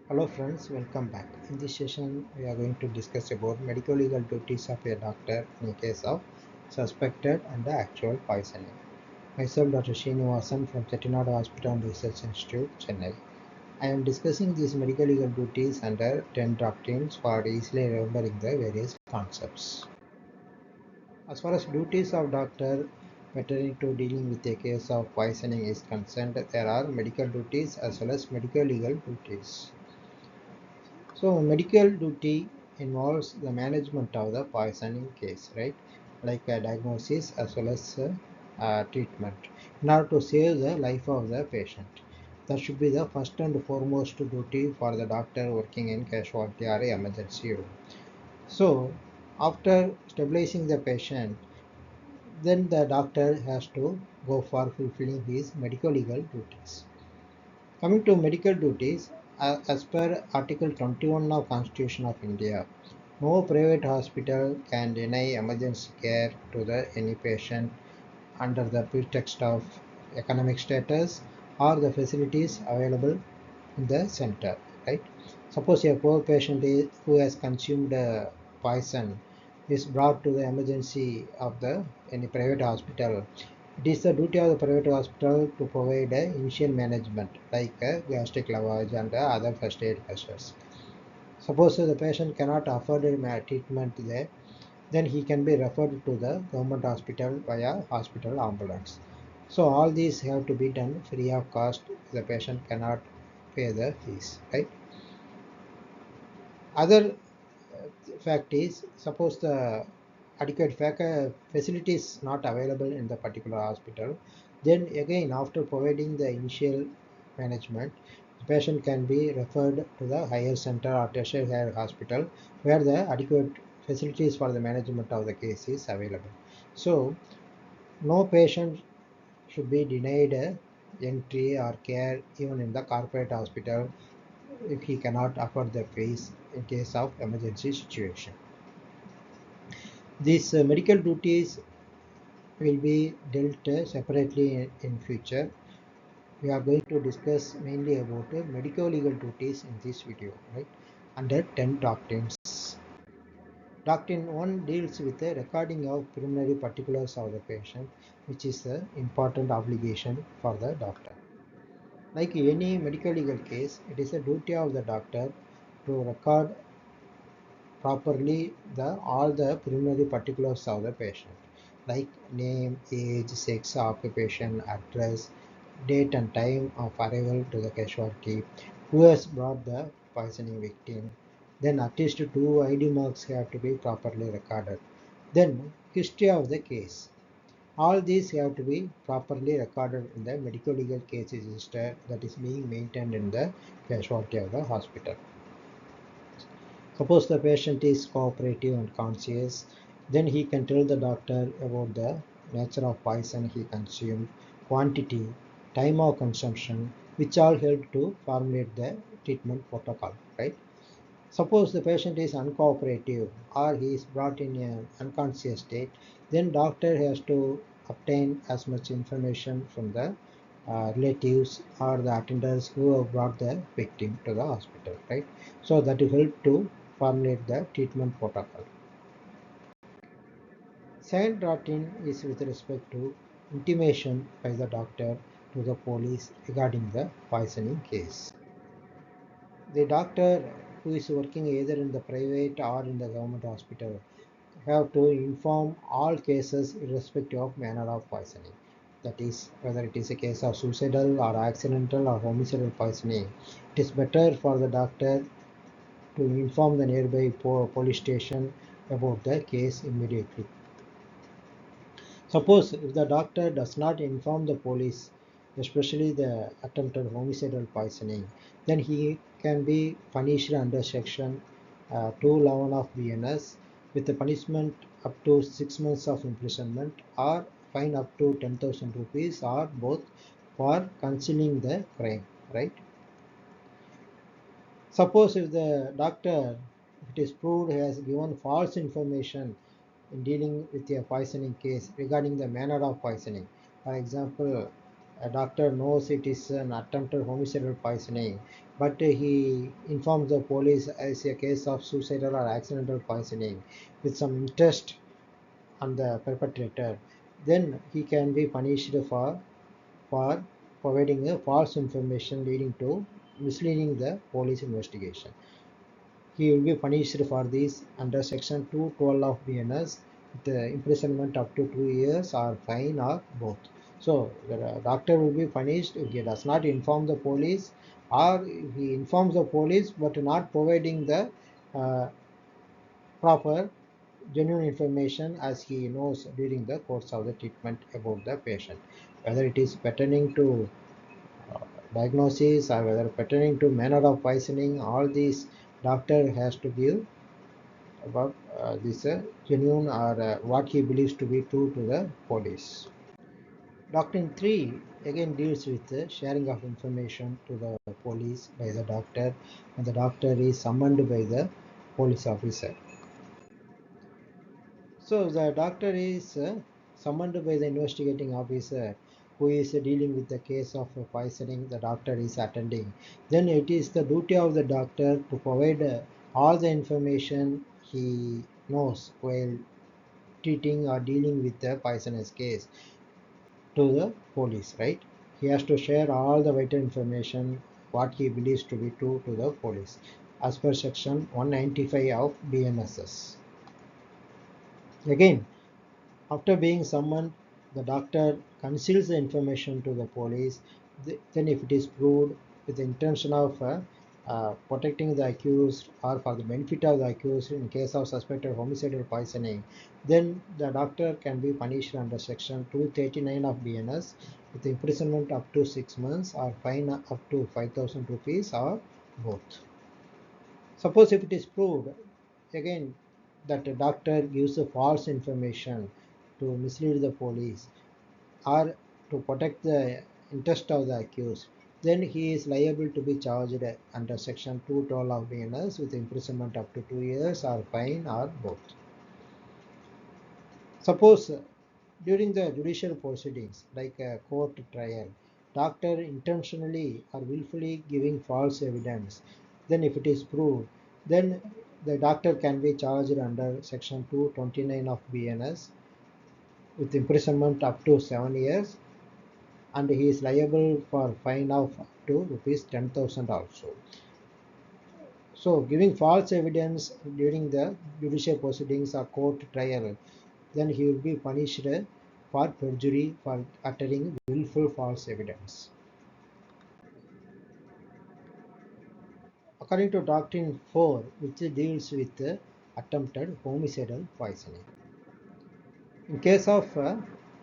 Hello friends, welcome back. In this session, we are going to discuss about medical legal duties of a doctor in a case of suspected and actual poisoning. Myself, Dr. Srinivasan from Chettinad Hospital and Research Institute, Chennai. I am discussing these medical legal duties under 10 doctrines for easily remembering the various concepts. As far as duties of doctor pertaining to dealing with a case of poisoning is concerned, there are medical duties as well as medical legal duties. So medical duty involves the management of the poisoning case, right? Like a diagnosis as well as treatment in order to save the life of the patient. That should be the first and foremost duty for the doctor working in casualty or emergency room. So after stabilizing the patient, then the doctor has to go for fulfilling his medical legal duties. Coming to medical duties, as per Article 21 of Constitution of India, no private hospital can deny emergency care to any patient under the pretext of economic status or the facilities available in the center. Right? Suppose a poor patient who has consumed poison is brought to the emergency of the any private hospital. It is the duty of the private hospital to provide initial management like gastric lavage and other first aid measures. Suppose the patient cannot afford treatment there, then he can be referred to the government hospital via hospital ambulance. So all these have to be done free of cost. The patient cannot pay the fees, right? Other fact is, suppose the adequate facility is not available in the particular hospital, then again after providing the initial management, the patient can be referred to the higher center or tertiary higher hospital where the adequate facilities for the management of the case is available. So no patient should be denied entry or care even in the corporate hospital if he cannot afford the fees in case of emergency situation. These medical duties will be dealt separately in future. We are going to discuss mainly about medical legal duties in this video, right? Under 10 doctrines. Doctrine 1 deals with the recording of preliminary particulars of the patient, which is an important obligation for the doctor. Like any medical legal case, it is a duty of the doctor to record properly all the preliminary particulars of the patient, like name, age, sex, occupation, address, date and time of arrival to the casualty, who has brought the poisoning victim. Then at least two ID marks have to be properly recorded. Then history of the case. All these have to be properly recorded in the medical legal case register that is being maintained in the casualty of the hospital. Suppose the patient is cooperative and conscious, then he can tell the doctor about the nature of poison he consumed, quantity, time of consumption, which all help to formulate the treatment protocol, right? Suppose the patient is uncooperative or he is brought in an unconscious state, then doctor has to obtain as much information from the relatives or the attenders who have brought the victim to the hospital, right? So that will help to formulate the treatment protocol. Second routine is with respect to intimation by the doctor to the police regarding the poisoning case. The doctor who is working either in the private or in the government hospital have to inform all cases irrespective of manner of poisoning. That is, whether it is a case of suicidal or accidental or homicidal poisoning, it is better for the doctor to inform the nearby police station about the case immediately. Suppose if the doctor does not inform the police, especially the attempted homicidal poisoning, then he can be punished under section 211 of BNS with the punishment up to 6 months of imprisonment or fine up to 10,000 rupees or both for concealing the crime, right? Suppose if the doctor, if it is proved, has given false information in dealing with a poisoning case regarding the manner of poisoning. For example, A doctor knows it is an attempted homicidal poisoning, but he informs the police as a case of suicidal or accidental poisoning with some interest on the perpetrator. Then he can be punished for providing a false information leading to misleading the police investigation. He will be punished for this under section 212 of BNS with imprisonment up to 2 years or fine or both. So the doctor will be punished if he does not inform the police, or he informs the police but not providing the uh, proper genuine information as he knows during the course of the treatment about the patient, whether it is pertaining to uh, diagnosis or whether pertaining to manner of poisoning. All these doctor has to give about this genuine or what he believes to be true to the police. Doctrine 3 again deals with the sharing of information to the police by the doctor when the doctor is summoned by the police officer. So the doctor is summoned by the investigating officer who is dealing with the case of poisoning the doctor is attending. Then it is the duty of the doctor to provide all the information he knows while treating or dealing with the poisonous case to the police, right? He has to share all the vital information what he believes to be true to the police as per section 195 of BNSS. Again, after being summoned, the doctor conceals the information to the police. Then, if it is proved with the intention of protecting the accused or for the benefit of the accused in case of suspected homicidal poisoning, then the doctor can be punished under section 239 of BNS with imprisonment up to 6 months or fine up to 5,000 rupees or both. Suppose if it is proved again that a doctor gives a false information to mislead the police or to protect the interest of the accused, then he is liable to be charged under section 212 of BNS with imprisonment up to 2 years or fine or both. Suppose during the judicial proceedings like a court trial, doctor intentionally or willfully giving false evidence, then if it is proved, then the doctor can be charged under section 229 of BNS with imprisonment up to 7 years, and he is liable for fine of up to rupees 10,000 also. So giving false evidence during the judicial proceedings or court trial, then he will be punished for perjury for uttering willful false evidence. According to Doctrine 4, which deals with attempted homicidal poisoning. In case of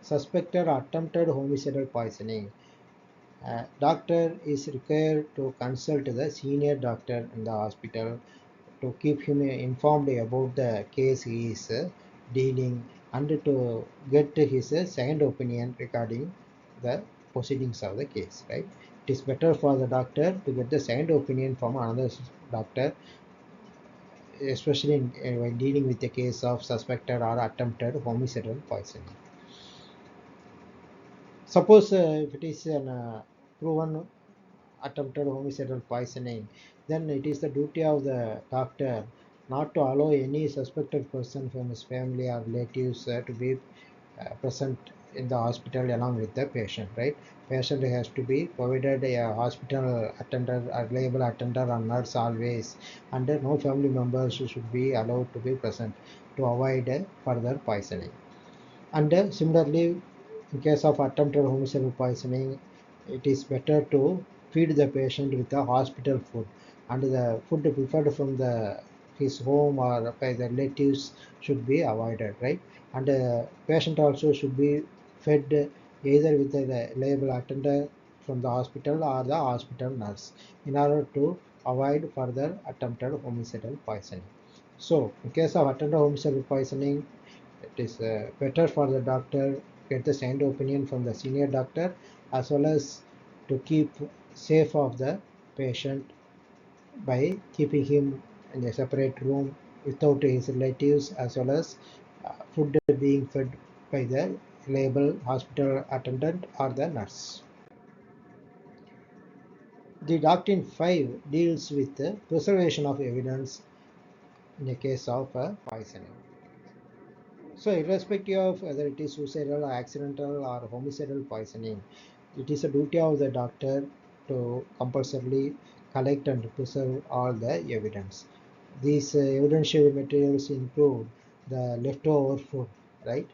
suspected or attempted homicidal poisoning, doctor is required to consult the senior doctor in the hospital to keep him informed about the case he is dealing and to get his second opinion regarding the proceedings of the case, right? It is better for the doctor to get the second opinion from another doctor, especially when dealing with a case of suspected or attempted homicidal poisoning. Suppose if it is an proven attempted homicidal poisoning, then it is the duty of the doctor not to allow any suspected person from his family or relatives to be present in the hospital along with the patient, right? Patient has to be provided a hospital attendant, a reliable attendant or nurse always, and no family members should be allowed to be present to avoid further poisoning. And similarly, in case of attempted homicidal poisoning, it is better to feed the patient with the hospital food, and the food prepared from the his home or by the relatives should be avoided, right? And patient also should be fed either with a reliable attendant from the hospital or the hospital nurse in order to avoid further attempted homicidal poisoning. So, in case of attempted homicidal poisoning, it is better for the doctor get the second opinion from the senior doctor, as well as to keep safe of the patient by keeping him in a separate room without his relatives, as well as food being fed by the reliable hospital attendant or the nurse. The Doctrine 5 deals with the preservation of evidence in a case of poisoning. So, irrespective of whether it is suicidal, or accidental, or homicidal poisoning, it is a duty of the doctor to compulsorily collect and preserve all the evidence. These evidentiary materials include the leftover food, right?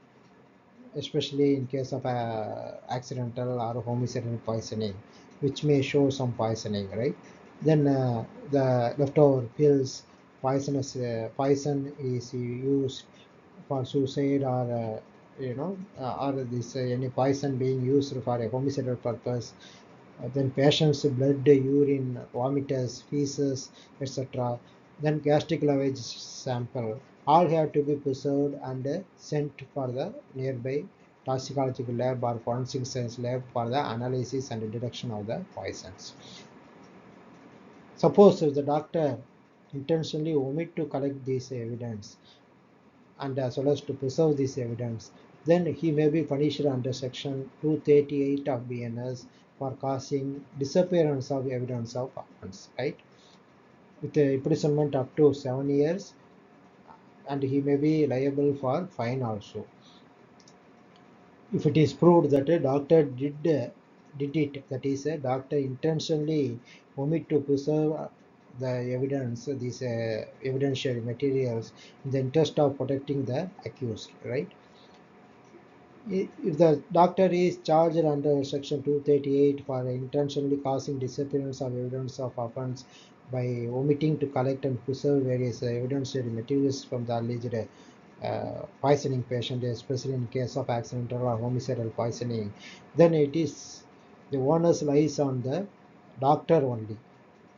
Especially in case of accidental or homicidal poisoning, which may show some poisoning, right? Then the leftover pills, poison is used for suicide, or or this any poison being used for a homicidal purpose. Then patient's blood, urine, vomitus, feces, etc. Then gastric lavage sample, all have to be preserved and sent for the nearby toxicological lab or forensic science lab for the analysis and detection of the poisons. Suppose if the doctor intentionally omit to collect this evidence and as well as to preserve this evidence, then he may be punished under section 238 of BNS for causing disappearance of evidence of offense, right? With a imprisonment up to 7 years, and he may be liable for fine also. If it is proved that a doctor did it, that is, a doctor intentionally omit to preserve the evidence, these evidentiary materials, in the interest of protecting the accused, right? If the doctor is charged under section 238 for intentionally causing disappearance of evidence of offense by omitting to collect and preserve various evidentiary materials from the alleged poisoning patient, especially in case of accidental or homicidal poisoning, then it is the onus lies on the doctor only.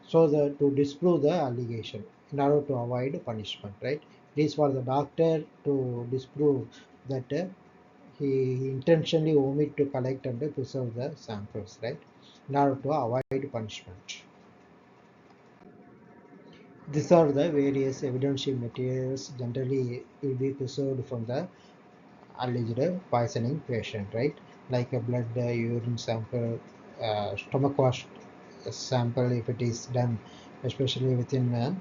So to disprove the allegation in order to avoid punishment, right? It is for the doctor to disprove that he intentionally omit to collect and preserve the samples, right? In order to avoid punishment. These are the various evidential materials generally will be preserved from the alleged poisoning patient, right? Like a blood, urine sample, stomach wash sample if it is done, especially within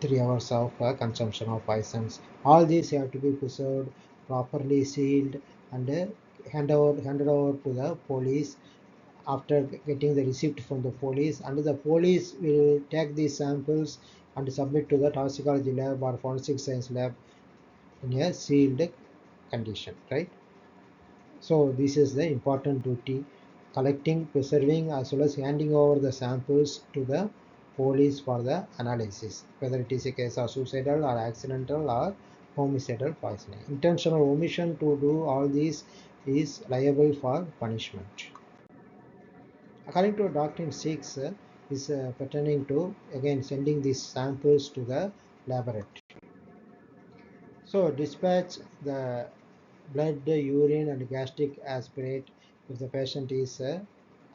3 hours of consumption of poisons. All these have to be preserved, properly sealed, and handed over to the police after getting the receipt from the police, and the police will take these samples and submit to the toxicology lab or forensic science lab in a sealed condition, right? So this is the important duty: collecting, preserving, as well as handing over the samples to the police for the analysis, whether it is a case of suicidal or accidental or homicidal poisoning. Intentional omission to do all these is liable for punishment. According to Doctrine 6, is pertaining to again sending these samples to the laboratory. So dispatch the blood, urine, and gastric aspirate if the patient is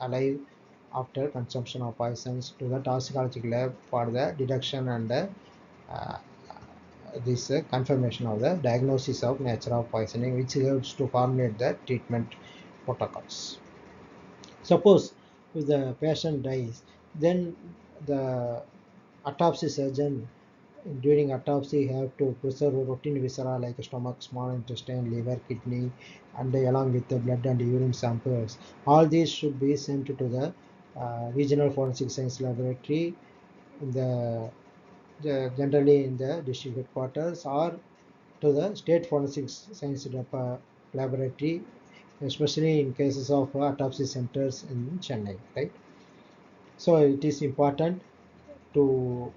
alive after consumption of poisons to the toxicological lab for the detection and this confirmation of the diagnosis of nature of poisoning, which helps to formulate the treatment protocols. Suppose if the patient dies, then the autopsy surgeon during autopsy have to preserve routine viscera like stomach, small intestine, liver, kidney, and along with the blood and urine samples. All these should be sent to the regional forensic science laboratory in generally in the district headquarters, or to the state forensic science laboratory, especially in cases of autopsy centers in Chennai, right? So it is important to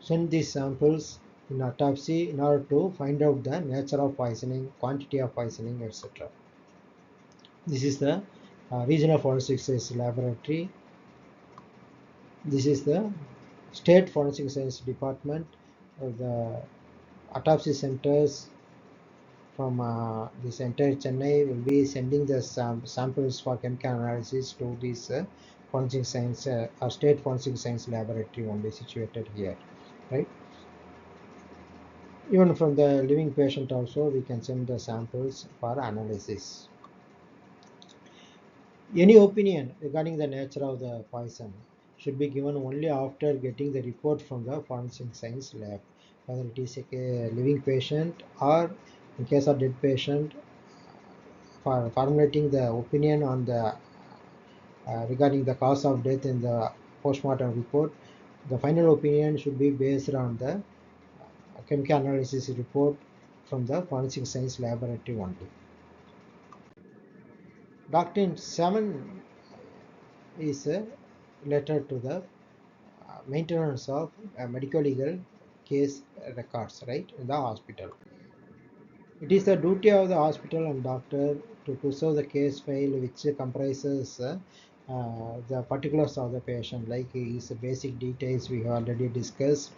send these samples in autopsy in order to find out the nature of poisoning, quantity of poisoning, etc. This is the regional forensic science laboratory. This is the state forensic science department. The autopsy centers from this entire Chennai will be sending the samples for chemical analysis to this forensic science state forensic science laboratory only situated here, right? Even from the living patient, also we can send the samples for analysis. Any opinion regarding the nature of the poison should be given only after getting the report from the forensic science lab, whether it is a living patient or in case of dead patient. For formulating the opinion on the regarding the cause of death in the postmortem report, the final opinion should be based on the chemical analysis report from the forensic science laboratory only. Doctrine 7 is a letter to the maintenance of medical legal case records, right, in the hospital. It is the duty of the hospital and doctor to preserve the case file, which comprises the particulars of the patient, like his basic details we have already discussed,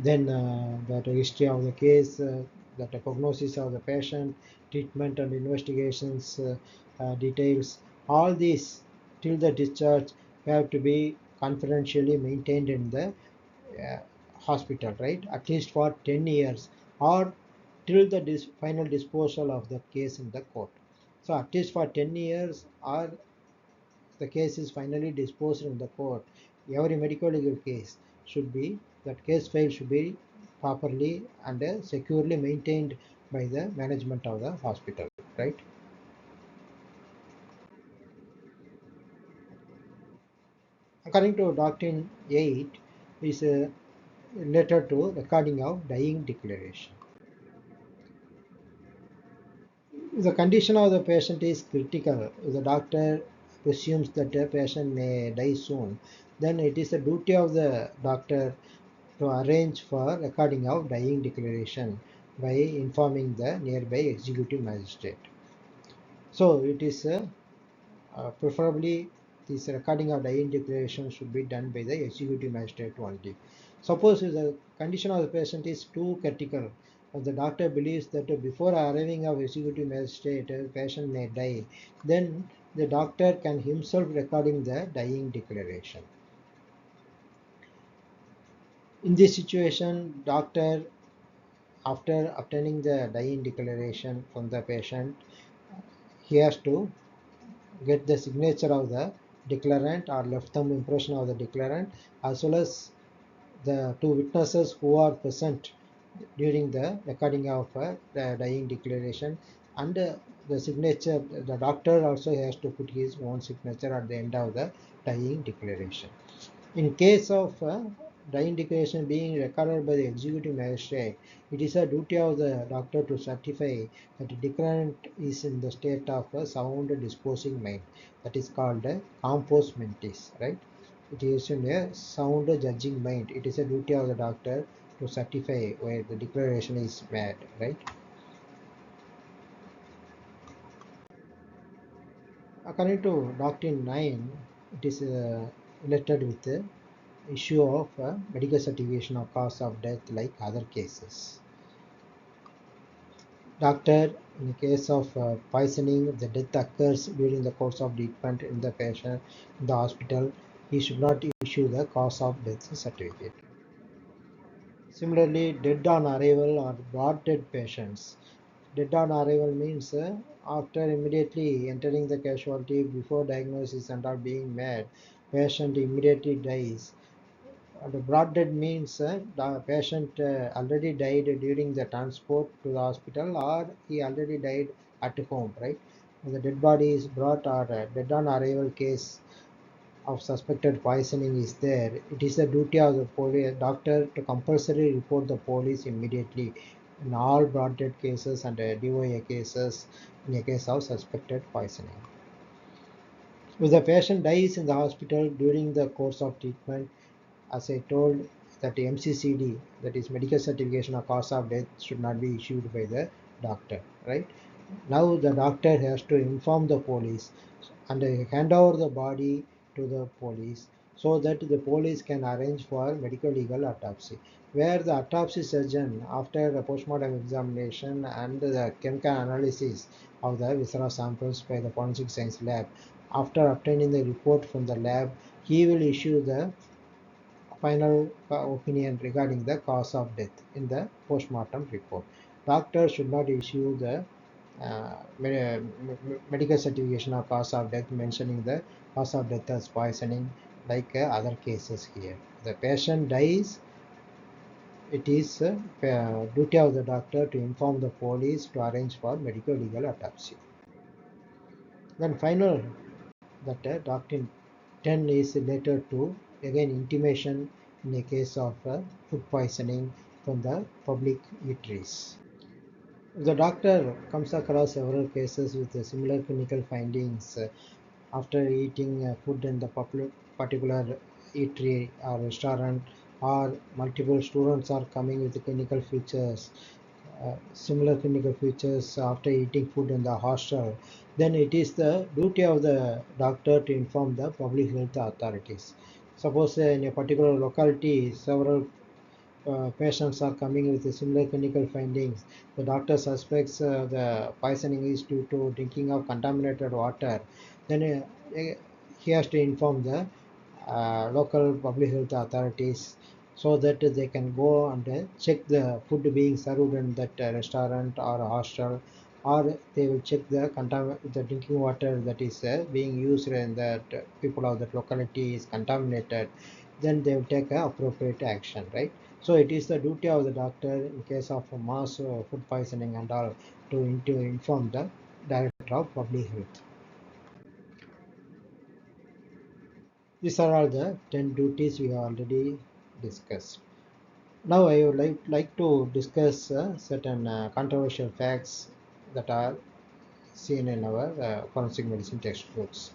then the history of the case, the prognosis of the patient, treatment and investigations details. All these till the discharge have to be confidentially maintained in the uh, hospital, right? At least for 10 years or till the final disposal of the case in the court. So at least for 10 years or the case is finally disposed in the court, every medical legal case should be, that case file should be properly and securely maintained by the management of the hospital, right? According to Doctrine 8 is a letter to recording of dying declaration. If the condition of the patient is critical, if the doctor presumes that the patient may die soon, then it is the duty of the doctor to arrange for recording of dying declaration by informing the nearby executive magistrate. So it is preferably this recording of dying declaration should be done by the executive magistrate only. Suppose if the condition of the patient is too critical, if the doctor believes that before arriving of executive magistrate, the patient may die, then the doctor can himself recording the dying declaration. In this situation, doctor, after obtaining the dying declaration from the patient, he has to get the signature of the declarant or left thumb impression of the declarant, as well as the two witnesses who are present during the recording of the dying declaration, and the signature, the doctor also has to put his own signature at the end of the dying declaration. In case of dying declaration being recorded by the executive magistrate, it is a duty of the doctor to certify that the declarant is in the state of a sound disposing mind. That is called a compos mentis, right? It is in a sound judging mind. It is a duty of the doctor to certify where the declaration is made, right? According to Doctrine 9, it is related with the issue of medical certification of cause of death like other cases. Doctor, in the case of poisoning, the death occurs during the course of treatment in the patient in the hospital, he should not issue the cause of death certificate. Similarly, dead on arrival or brought dead patients. Dead on arrival means after immediately entering the casualty before diagnosis and are being made, patient immediately dies. The brought dead means the patient already died during the transport to the hospital, or he already died at home, right? When the dead body is brought, or dead on arrival case of suspected poisoning is there, it is the duty of the police doctor to compulsory report the police immediately in all brought dead cases and DOA cases in a case of suspected poisoning. If the patient dies in the hospital during the course of treatment, as I told, that MCCD, that is medical certification of cause of death, should not be issued by the doctor, right? Now the doctor has to inform the police and hand over the body to the police so that the police can arrange for medical legal autopsy, where the autopsy surgeon, after the postmortem examination and the chemical analysis of the visceral samples by the forensic science lab, after obtaining the report from the lab, he will issue the final opinion regarding the cause of death in the postmortem report. Doctor should not issue the medical certification of cause of death, mentioning the cause of death as poisoning, like other cases here. The patient dies, it is duty of the doctor to inform the police to arrange for medical legal autopsy. Then final that doctrine 10 is related to again intimation in a case of food poisoning from the public eateries. If the doctor comes across several cases with similar clinical findings after eating food in the particular eatery or restaurant, or multiple students are coming with clinical features, similar clinical features after eating food in the hostel, then it is the duty of the doctor to inform the public health authorities. Suppose in a particular locality several patients are coming with similar clinical findings. The doctor suspects the poisoning is due to drinking of contaminated water. Then he has to inform the local public health authorities so that they can go and check the food being served in that restaurant or hostel, or they will check the drinking water that is being used in that people of that locality is contaminated. Then they will take appropriate action, right? So it is the duty of the doctor in case of mass food poisoning and all to inform the director of public health. These are all the 10 duties we already discussed. Now I would like to discuss certain controversial facts that are seen in our forensic medicine textbooks.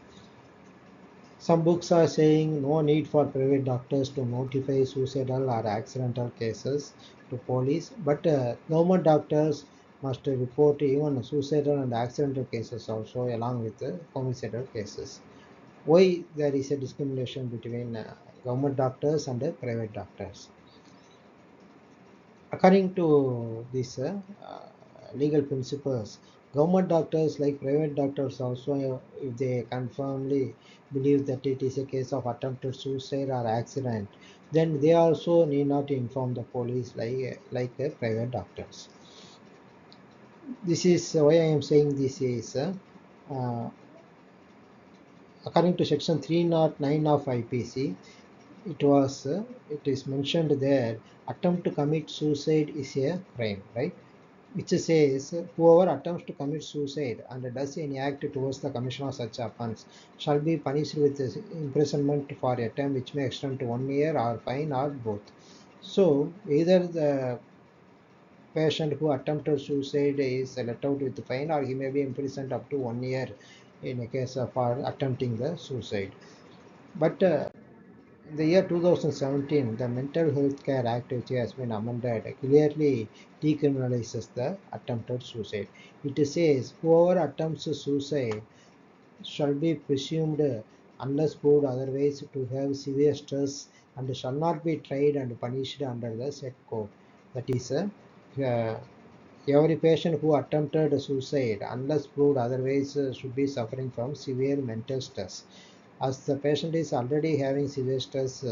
Some books are saying no need for private doctors to notify suicidal or accidental cases to police, but government doctors must report even suicidal and accidental cases also along with homicidal cases. Why there is a discrimination between government doctors and private doctors? According to these legal principles, government doctors like private doctors also, if they confirmly believe that it is a case of attempted suicide or accident, then they also need not inform the police like private doctors. This is why I am saying this is uh, according to section 309 of IPC, it is mentioned there, attempt to commit suicide is a crime, right? Which says whoever attempts to commit suicide and does any act towards the commission of such offence shall be punished with imprisonment for a term which may extend to 1 year or fine or both. So either the patient who attempted suicide is let out with fine, or he may be imprisoned up to 1 year in a case of for attempting the suicide. But in the year 2017, the Mental Health Care Act, which has been amended, clearly decriminalizes the attempted suicide. It says whoever attempts suicide shall be presumed, unless proved otherwise, to have severe stress and shall not be tried and punished under the said code. That is, every patient who attempted suicide, unless proved otherwise, should be suffering from severe mental stress. As the patient is already having severe stress,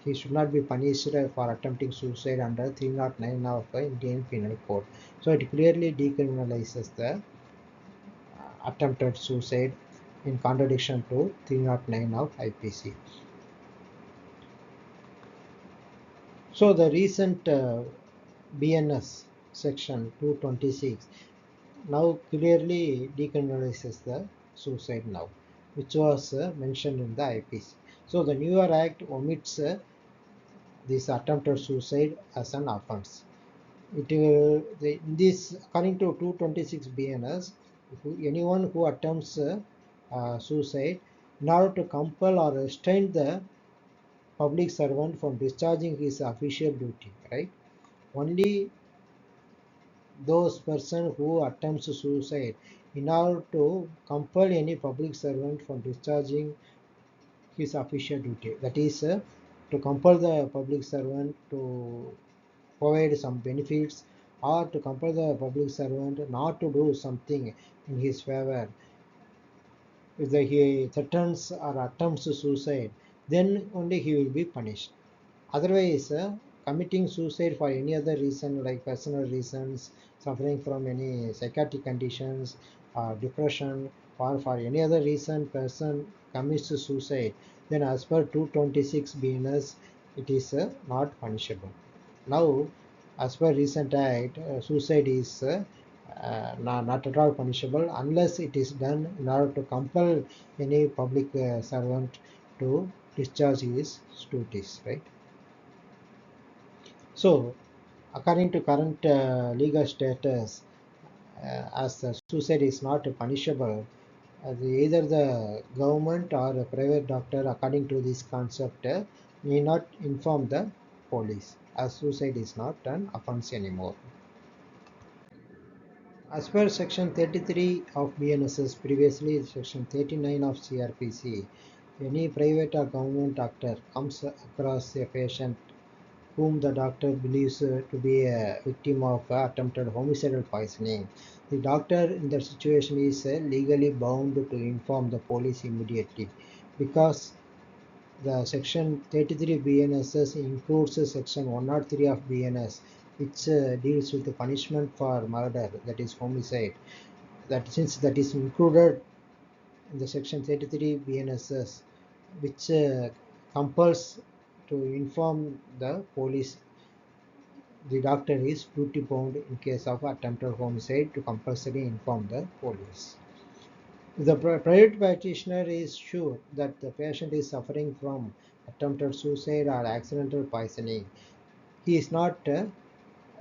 he should not be punished for attempting suicide under 309 of Indian Penal Code. So it clearly decriminalizes the attempted suicide in contradiction to 309 of IPC. So the recent BNS section 226 now clearly decriminalizes the suicide now, which was mentioned in the IPC. So the newer act omits this attempted suicide as an offense. In this, according to 226 BNS, anyone who attempts suicide in order to compel or restrain the public servant from discharging his official duty, right? Only those person who attempts suicide in order to compel any public servant from discharging his official duty, that is to compel the public servant to provide some benefits, or to compel the public servant not to do something in his favor. If he threatens or attempts suicide, then only he will be punished. Otherwise, committing suicide for any other reason like personal reasons, suffering from any psychiatric conditions or depression, or for any other reason person commits suicide, then as per 226 BNS it is not punishable. Now as per recent act, suicide is not at all punishable unless it is done in order to compel any public servant to discharge his duties, right? So, according to current legal status, as suicide is not punishable, either the government or a private doctor, according to this concept, may not inform the police, as suicide is not an offense anymore. As per section 33 of BNSS, previously section 39 of CRPC, any private or government doctor comes across a patient whom the doctor believes to be a victim of attempted homicidal poisoning. The doctor in that situation is legally bound to inform the police immediately, because the section 33 BNSS includes section 103 of BNS, which deals with the punishment for murder, that is homicide. That since that is included in the section 33 BNSS, which compels to inform the police, the doctor is duty bound in case of attempted homicide to compulsory inform the police. If the private practitioner is sure that the patient is suffering from attempted suicide or accidental poisoning, he is not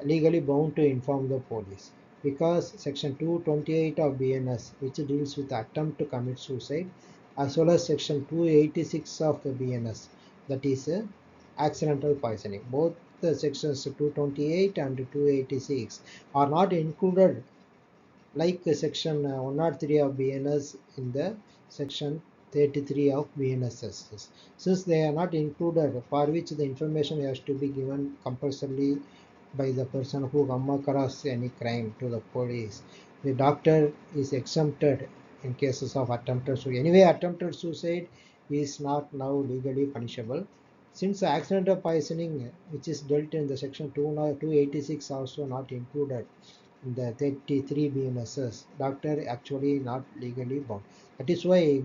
legally bound to inform the police, because section 228 of BNS, which deals with attempt to commit suicide, as well as section 286 of the BNS, that is accidental poisoning, both the sections 228 and 286 are not included like section 103 of BNS in the section 33 of BNSS. Since they are not included, for which the information has to be given compulsorily by the person who come across any crime to the police, the doctor is exempted in cases of attempted suicide. Anyway, attempted suicide is not now legally punishable. Since accidental poisoning, which is dealt in the section 286, also not included in the 33 BNSS, doctor actually not legally bound. That is why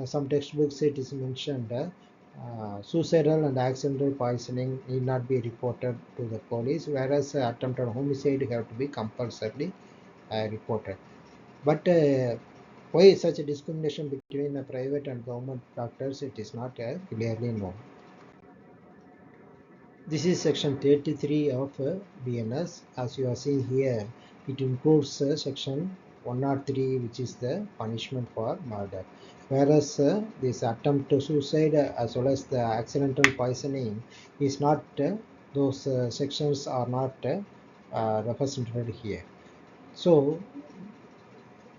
some textbooks it is mentioned suicidal and accidental poisoning need not be reported to the police, whereas attempted homicide have to be compulsorily reported. But why such a discrimination between private and government doctors, it is not clearly known. This is section 33 of BNS. As you are seeing here, it includes section 103, which is the punishment for murder. Whereas this attempt to suicide as well as the accidental poisoning is not, those sections are not represented here. So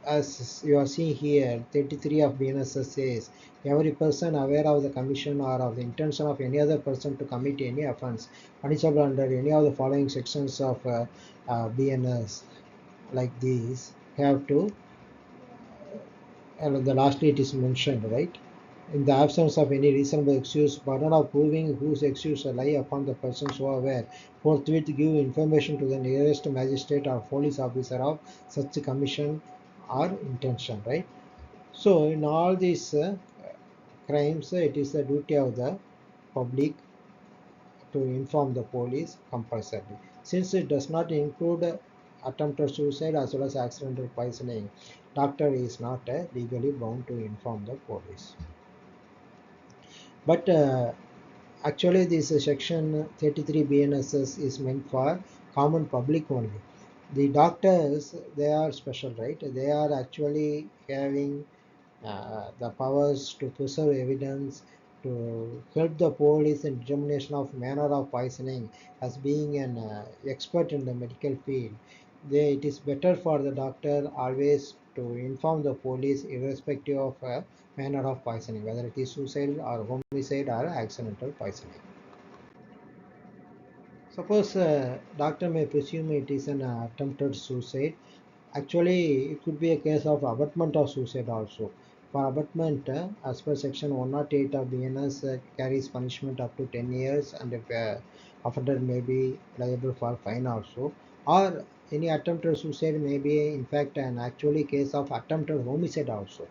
as you are seeing here, 33 of BNSS says, every person aware of the commission or of the intention of any other person to commit any offense punishable under any of the following sections of BNS, like these, have to, and the lastly it is mentioned, right? In the absence of any reasonable excuse, burden of proving whose excuse lie upon the persons who are aware, forthwith give information to the nearest magistrate or police officer of such commission or intention, right? So in all these crimes, it is the duty of the public to inform the police compulsorily. Since it does not include attempted suicide as well as accidental poisoning, doctor is not legally bound to inform the police. But actually this section 33 BNSS is meant for common public only. The doctors, they are special, right? They are actually having the powers to preserve evidence, to help the police in determination of manner of poisoning. As being an expert in the medical field, it is better for the doctor always to inform the police irrespective of manner of poisoning, whether it is suicide or homicide or accidental poisoning. Suppose doctor may presume it is an attempted suicide. Actually, it could be a case of abetment of suicide also. For abetment, as per section 108 of BNS, carries punishment up to 10 years, and if offender may be liable for fine also, or any attempted suicide may be in fact an actually case of attempted homicide also.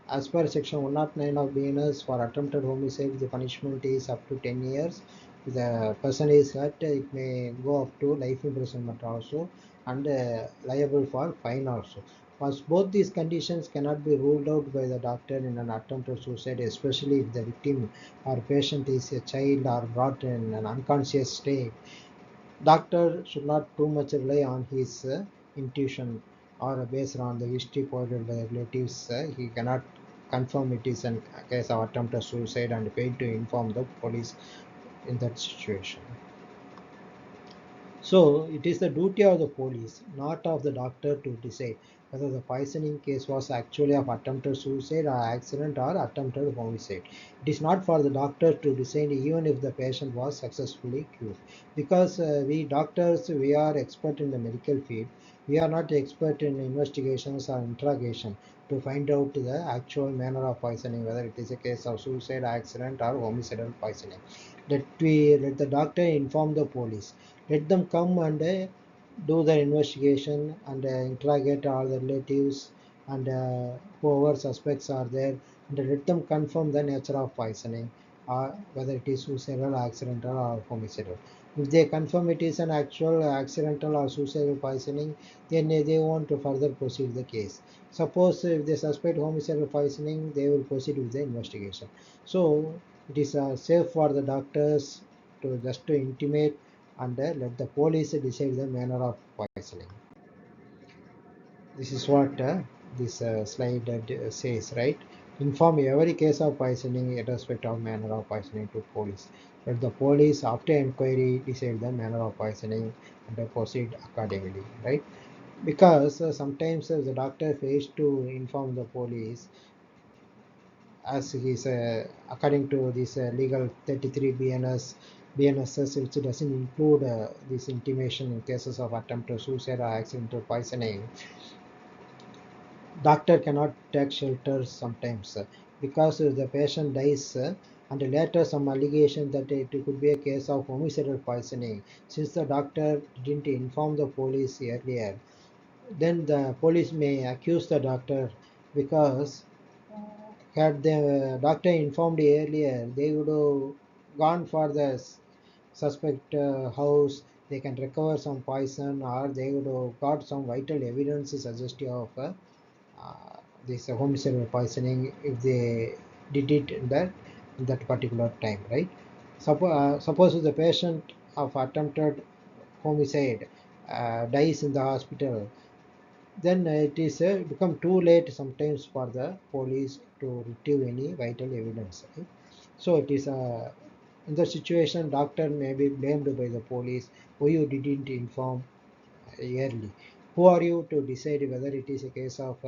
As per section 109 of BNS, for attempted homicide the punishment is up to 10 years. If the person is hurt, it may go up to life imprisonment also, and liable for fine also. But both these conditions cannot be ruled out by the doctor in an attempted suicide, especially if the victim or patient is a child or brought in an unconscious state. Doctor should not too much rely on his intuition or based on the history provided by the relatives. He cannot confirm it is a case of attempted suicide and fail to inform the police in that situation. So it is the duty of the police, not of the doctor, to decide whether the poisoning case was actually of attempted suicide or accident or attempted homicide. It is not for the doctor to decide even if the patient was successfully cured. Because we doctors, we are expert in the medical field. We are not expert in investigations or interrogation to find out the actual manner of poisoning, whether it is a case of suicide, accident or homicidal poisoning. Let the doctor inform the police. Let them come and do the investigation and interrogate all the relatives and whoever suspects are there, and let them confirm the nature of poisoning, or whether it is suicidal, accidental or homicidal. If they confirm it is an actual accidental or suicidal poisoning, then they want to further proceed the case. Suppose if they suspect homicidal poisoning, they will proceed with the investigation. So it is safe for the doctors to just to intimate and let the police decide the manner of poisoning. This is what this slide says, right? Inform every case of poisoning irrespective of manner of poisoning to police. Let the police after inquiry decide the manner of poisoning and proceed accordingly, right? Because sometimes the doctor fails to inform the police, as he's according to this legal 33 BNSS, which doesn't include this intimation in cases of attempted suicide or accidental poisoning. Doctor cannot take shelter sometimes because the patient dies and later some allegation that it could be a case of homicidal poisoning. Since the doctor didn't inform the police earlier, then the police may accuse the doctor, because had the doctor informed earlier, they would have gone for the suspect house. They can recover some poison, or they would have got some vital evidence suggestive of this homicidal poisoning if they did it in that particular time, right? Suppose the patient of attempted homicide dies in the hospital, then it is become too late sometimes for the police to retrieve any vital evidence, right? So it is in the situation doctor may be blamed by the police. Why you didn't inform yearly? Who are you to decide whether it is a case of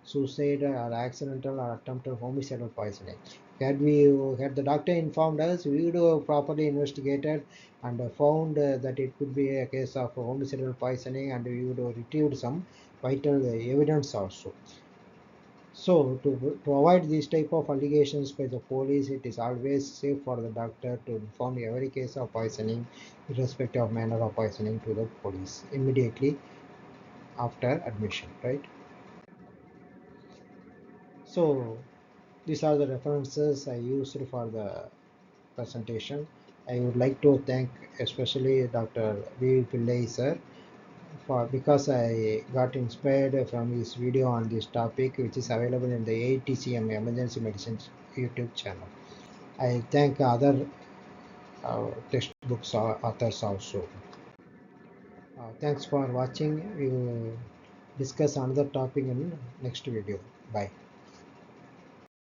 suicide or accidental or attempted homicidal poisoning? Had the doctor informed us, we would have properly investigated and found that it could be a case of homicidal poisoning, and we would have retrieved some vital evidence also. So to avoid these type of allegations by the police, it is always safe for the doctor to inform every case of poisoning, irrespective of manner of poisoning, to the police immediately after admission, right? So these are the references I used for the presentation. I would like to thank especially Dr. V. Pillai sir, for because I got inspired from his video on this topic, which is available in the ATCM Emergency Medicine YouTube channel. I thank other textbooks authors also. Thanks for watching. We will discuss another topic in next video. Bye.